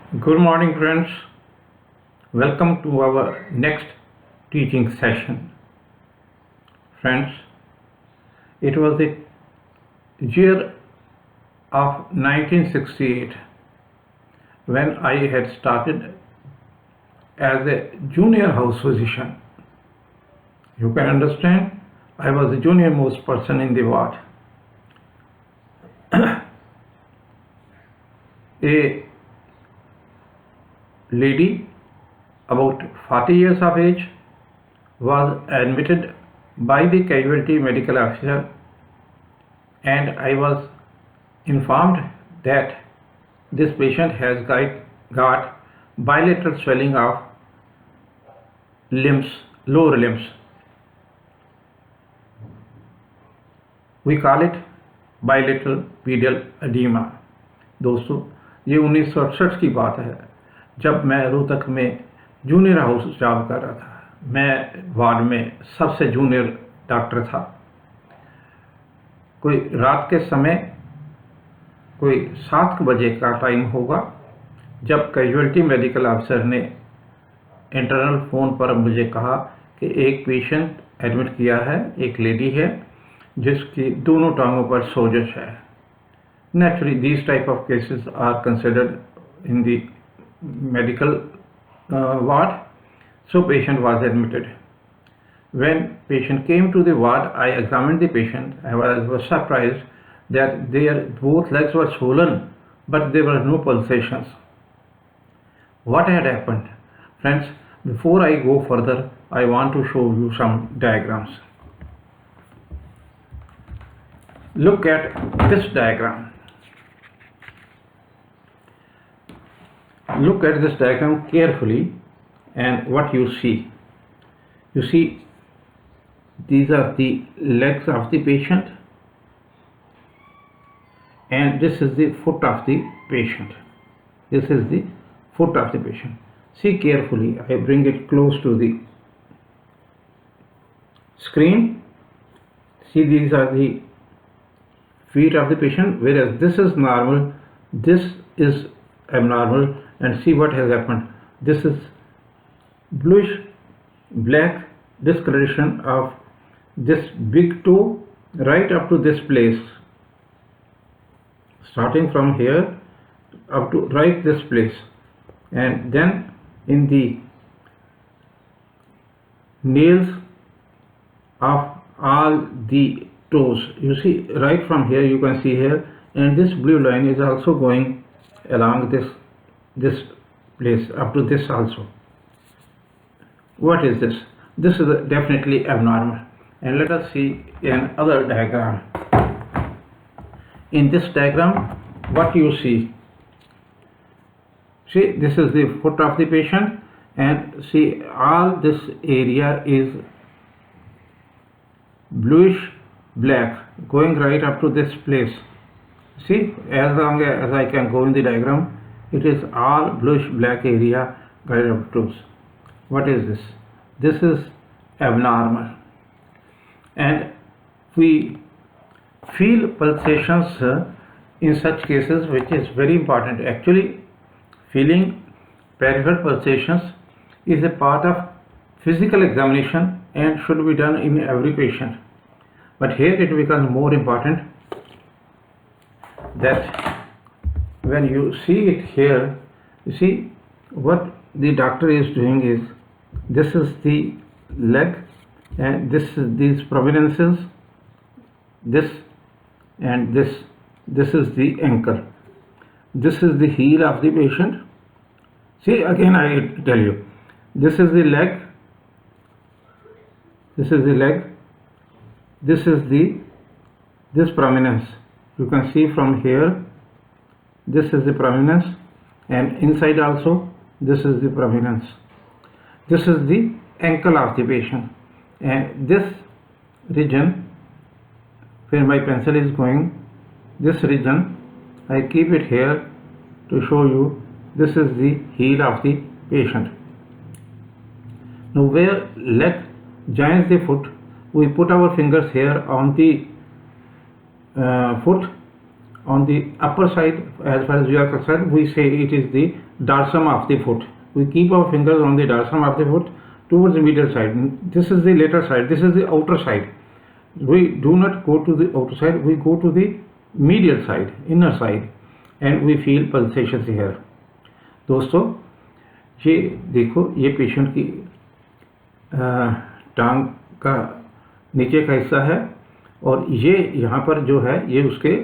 Good morning, friends. Welcome to our next teaching session. Friends, it was the year of 1968 when I had started as a junior house physician. You can understand, I was the junior most person in the ward. A lady about 40 years of age was admitted by the casualty medical officer, and I was informed that this patient has got bilateral swelling of limbs, lower limbs. We call it bilateral pedal edema. दोस्तों, ये 1968 की बात है जब मैं रोहतक में junior house job कर रहा था। मैं वार्ड में सबसे जूनियर डॉक्टर था। कोई रात के समय कोई 7 बजे का टाइम होगा जब कैजुअल्टी मेडिकल ऑफिसर ने इंटरनल फ़ोन पर मुझे कहा कि एक पेशेंट एडमिट किया है, एक लेडी है जिसकी दोनों टांगों पर सोजश है। Naturally, these type of cases are considered in the medical ward, so patient was admitted. When patient came to the ward, I examined the patient. I was surprised that their both legs were swollen, but there were no pulsations. What had happened? Friends, before I go further, I want to show you some diagrams. Look at this diagram. Look at this diagram carefully, and what you see. You see, these are the legs of the patient, and this is the foot of the patient. This is the foot of the patient. See carefully, I bring it close to the screen. See, these are the feet of the patient, whereas this is normal, this is abnormal, and see what has happened. This is bluish black discoloration of this big toe right up to this place, starting from here up to right this place, and then in the nails of all the toes. You see, right from here you can see here, and this blue line is also going along this place up to this also. What is this? This is definitely abnormal. And let us see another diagram. In this diagram, what you see? See, this is the foot of the patient, and see, all this area is bluish black going right up to this place. See, as long as I can go in the diagram, it is all bluish black area right up to. What is this? This is abnormal, and we feel pulsations in such cases, which is very important. Actually, feeling peripheral pulsations is a part of physical examination and should be done in every patient. But here it becomes more important that when you see it here, you see what the doctor is doing is, this is the leg, and this is these prominences, this and this is the ankle, this is the heel of the patient. See, again I tell you, this is the leg, this is the leg, this is this prominence. You can see from here, this is the prominence, and inside also this is the prominence. This is the ankle of the patient, and this region where my pencil is going, this region I keep it here to show you. This is the heel of the patient. Now where leg joins the foot, we put our fingers here on the foot on the upper side, as far as we are concerned, we say it is the dorsum of the foot. We keep our fingers on the dorsum of the foot towards the medial side. This is the lateral side, this is the outer side. We do not go to the outer side, we go to the medial side, inner side, and we feel pulsations here. दोस्तों, ये देखो, ये patient की टांग का नीचे का हिस्सा है और ये यहाँ पर जो है ये उसके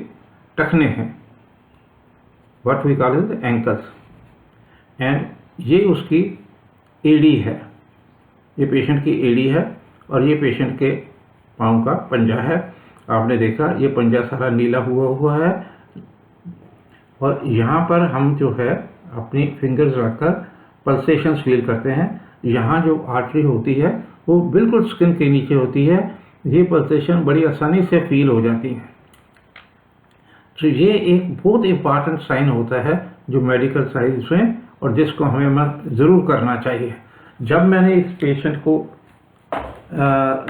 टखने हैं, what we call it ankles, and ये उसकी एड़ी है, ये पेशेंट की एड़ी है और ये पेशेंट के पाँव का पंजा है। आपने देखा ये पंजा सारा नीला हुआ है और यहाँ पर हम जो है अपनी फिंगर्स रखकर पल्सेशंस फील करते हैं। यहाँ जो आर्टरी होती है वो बिल्कुल स्किन के नीचे होती है, ये पल्सेशन बड़ी आसानी से फील हो जाती है। तो ये एक बहुत इम्पॉर्टेंट साइन होता है जो मेडिकल साइंस में, और जिसको हमें ज़रूर करना चाहिए। जब मैंने इस पेशेंट को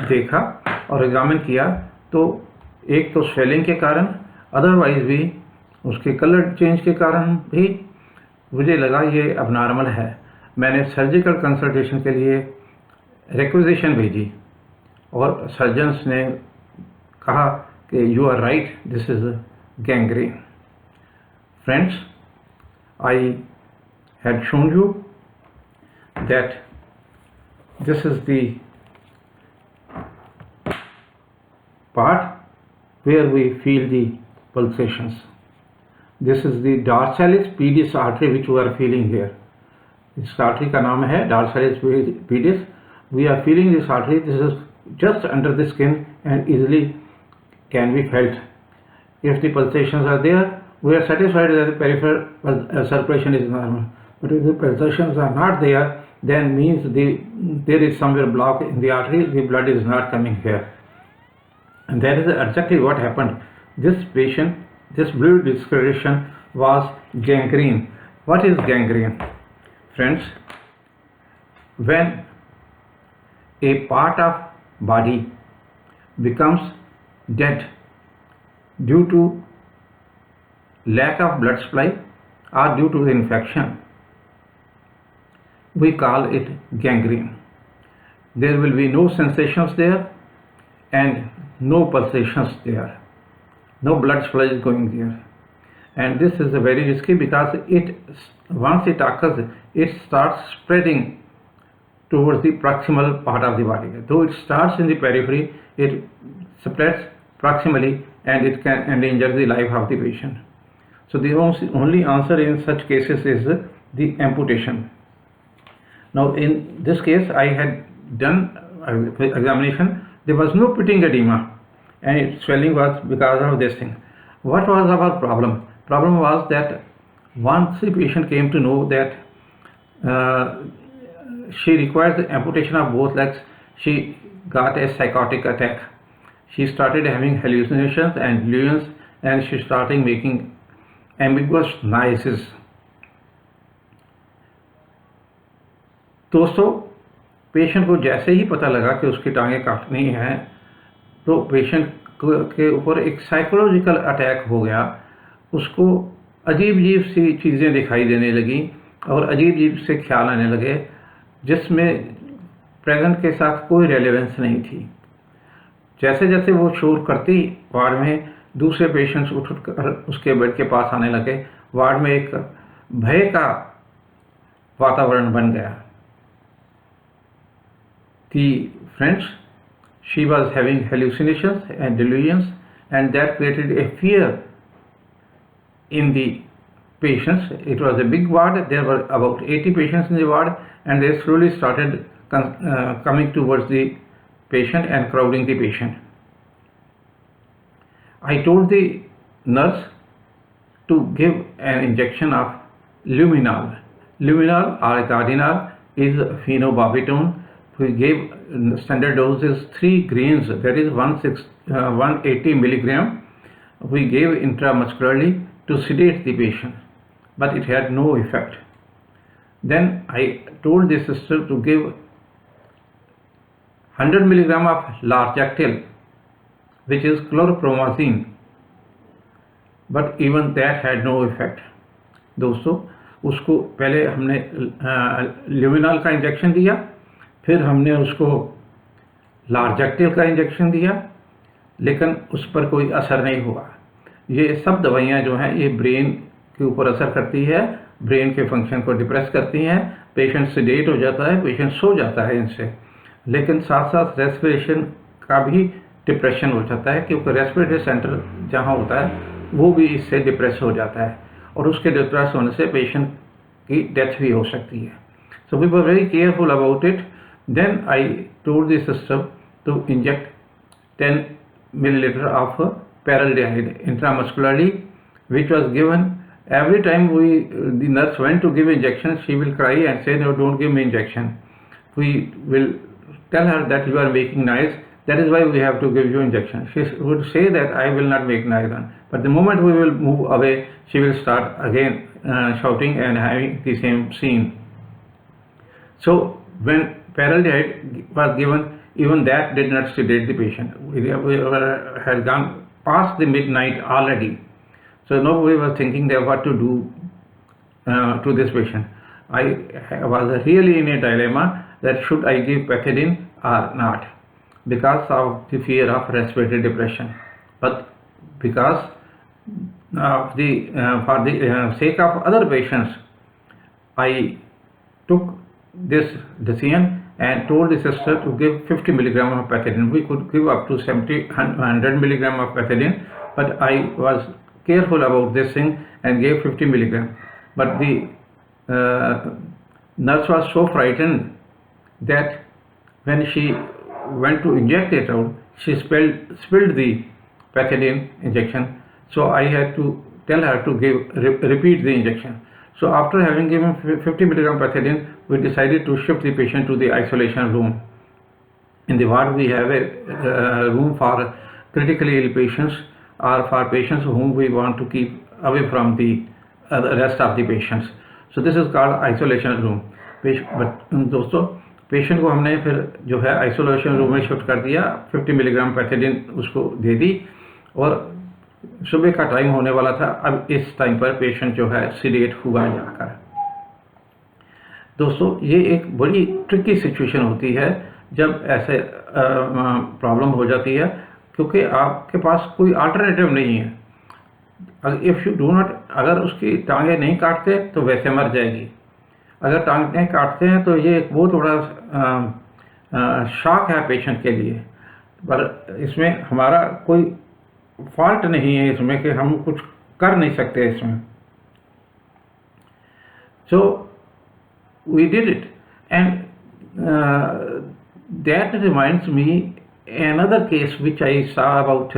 देखा और एग्जामिन किया तो एक तो स्वेलिंग के कारण, अदरवाइज भी उसके कलर चेंज के कारण भी मुझे लगा ये अबनॉर्मल है। मैंने सर्जिकल कंसल्टेशन के लिए रिक्वेजिशन भेजी और सर्जन्स ने कहा कि you are right, this is gangrene. Friends, I had shown you that this is the part where we feel the pulsations. This is the dorsalis pedis artery which we are feeling here. इस artery का नाम है dorsalis pedis. We are feeling this artery. This is just under the skin and easily can be felt. If the pulsations are there, we are satisfied that the peripheral circulation is normal. But if the pulsations are not there, then means there is somewhere block in the artery, the blood is not coming here. And that is exactly what happened. This patient, this fluid discoloration was gangrene. What is gangrene? Friends, when a part of body becomes dead due to lack of blood supply or due to the infection, we call it gangrene. There will be no sensations there and no pulsations there, no blood supply is going there, and this is very risky because once it occurs, it starts spreading towards the proximal part of the body. Though it starts in the periphery, it spreads proximally and it can endanger the life of the patient. So the only answer in such cases is the amputation. Now in this case, I had done examination. There was no pitting edema and its swelling was because of this thing. What was our problem? Problem was that once the patient came to know that she requires the amputation of both legs, she got a psychotic attack. She started having hallucinations and delusions and she started making ambiguous noises. दोस्तों, patient को जैसे ही पता लगा कि उसकी टांगें काटनी हैं तो पेशेंट के ऊपर एक साइकोलॉजिकल अटैक हो गया। उसको अजीब अजीब सी चीज़ें दिखाई देने लगी और अजीब अजीब से ख्याल आने लगे जिसमें प्रेजेंट के साथ कोई रेलेवेंस नहीं थी। जैसे जैसे वो शोर करती वार्ड में, दूसरे पेशेंट्स उठकर उसके बेड के पास आने लगे। वार्ड में एक भय का वातावरण बन गया। Friends, she was having hallucinations and delusions, and that created a fear in the patients. It was a big ward. There were about 80 patients in the ward, and they slowly started coming towards the patient and crowding the patient. I told the nurse to give an injection of luminol. Luminol or cardinal is phenobarbital. We gave standard doses 3 grains, that is 180 milligram. We gave intramuscularly to sedate the patient, but it had no effect. Then I told the sister to give 100 milligram of larjactil, which is chlorpromazine. but even that had no effect. दोस्तों, उसको पहले हमने luminal का injection दिया, फिर हमने उसको लार्जेक्टिल का इंजेक्शन दिया, लेकिन उस पर कोई असर नहीं हुआ। ये सब दवाइयाँ जो हैं ये ब्रेन के ऊपर असर करती है, ब्रेन के फंक्शन को डिप्रेस करती हैं, पेशेंट सेडेट हो जाता है, पेशेंट सो जाता है इनसे। लेकिन साथ साथ रेस्पिरेशन का भी डिप्रेशन हो जाता है, क्योंकि रेस्पिरेटरी सेंटर जहाँ होता है वो भी इससे डिप्रेस हो जाता है, और उसके डिप्रेस होने से पेशेंट की डेथ भी हो सकती है। So we were very careful about it. Then I told the sister to inject 10 milliliter of paraldehyde intramuscularly, which was given every time the nurse went to give injection. She will cry and say, no, don't give me injection. We will tell her that you are making noise, that is why we have to give you injection. She would say that I will not make noise, but the moment we will move away, she will start again shouting and having the same scene. So when paraldehyde was given, even that did not sedate the patient. We had gone past the midnight already, so nobody was thinking that what to do to this patient. I was really in a dilemma that should I give pethidine or not, because of the fear of respiratory depression. But because of for the sake of other patients, I took this decision and told the sister to give 50 milligram of pethidine. We could give up to 100 milligram of pethidine, but I was careful about this thing and gave 50 milligram. But the nurse was so frightened that when she went to inject it out, she spilled the pethidine injection. So I had to tell her to repeat the injection. So after having given 50 milligram pethidine, we decided to shift the patient to the isolation room. In the ward, we have a room for critically ill patients or for patients whom we want to keep away from the rest of the patients. So this is called isolation room. दोस्तों, patient को हमने फिर जो है isolation room में shift कर दिया, 50 milligram पैथेडिन उसको दे दी, और सुबह का टाइम होने वाला था। अब इस टाइम पर पेशेंट जो है सीडेट हुआ जाकर। दोस्तों, ये एक बड़ी ट्रिकी सिचुएशन होती है जब ऐसे प्रॉब्लम हो जाती है, क्योंकि आपके पास कोई अल्टरनेटिव नहीं है। इफ़ यू डू नॉट, अगर उसकी टांगें नहीं काटते तो वैसे मर जाएगी, अगर टांगें काटते हैं तो ये एक बहुत बड़ा शॉक है पेशेंट के लिए। पर इसमें हमारा कोई फॉल्ट नहीं है इसमें कि हम कुछ कर नहीं सकते इसमें। So we did it, and that reminds me another case which I saw about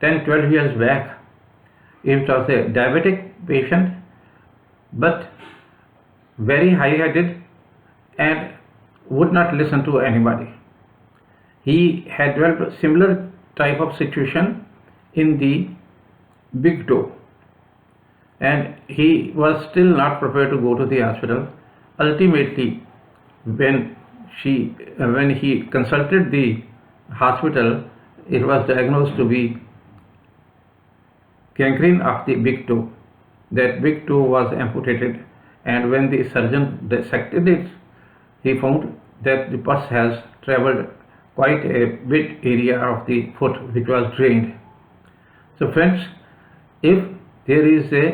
10-12 years back. It was a diabetic patient, but very high-headed and would not listen to anybody. He had developed a similar type of situation in the big toe, and he was still not prepared to go to the hospital. Ultimately, when he consulted the hospital, it was diagnosed to be gangrene of the big toe. That big toe was amputated, and when the surgeon dissected it, he found that the pus has traveled quite a bit area of the foot, which was drained. So friends, if there is a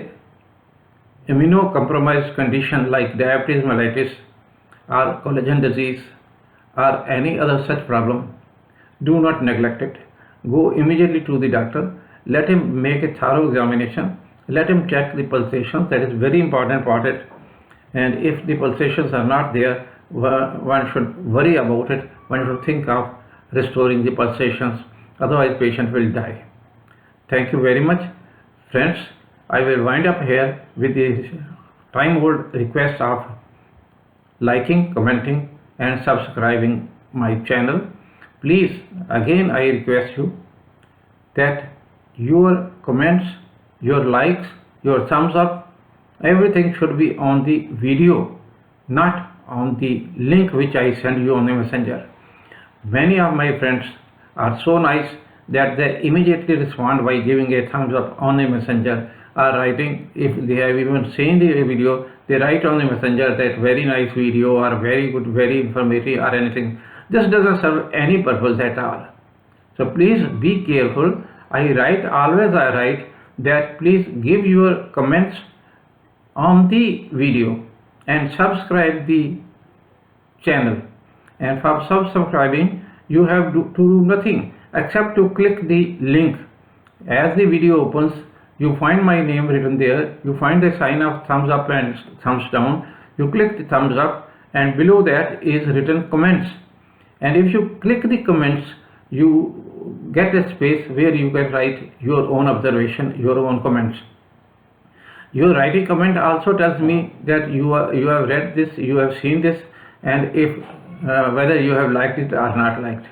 immunocompromised condition like diabetes mellitus or collagen disease or any other such problem, do not neglect it. Go immediately to the doctor. Let him make a thorough examination. Let him check the pulsations. That is very important part. And if the pulsations are not there, one should worry about it. One should think of restoring the pulsations. Otherwise, patient will die. Thank you very much, friends. I will wind up here with the time-old request of liking, commenting, and subscribing my channel. Please, again I request you that your comments, your likes, your thumbs up, everything should be on the video, not on the link which I send you on the messenger. Many of my friends are so nice that they immediately respond by giving a thumbs up on the messenger, or writing, if they have even seen the video, they write on the messenger that very nice video or very good, very informative or anything. This doesn't serve any purpose at all. So please be careful. I write that please give your comments on the video and subscribe the channel. And for subscribing, you have to do nothing except to click the link. As the video opens, you find my name written there. You find the sign of thumbs up and thumbs down. You click the thumbs up, and below that is written comments. And if you click the comments, you get a space where you can write your own observation, your own comments. Your writing comment also tells me that you have read this, you have seen this, and if whether you have liked it or not liked.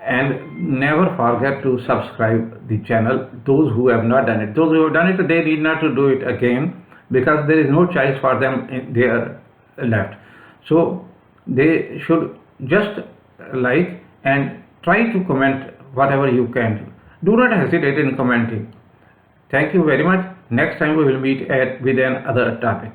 And never forget to subscribe the channel, those who have not done it. Those who have done it, they need not to do it again, because there is no choice for them there left. So they should just like and try to comment whatever you can. Do not hesitate in commenting. Thank you very much. Next time we will meet with another topic.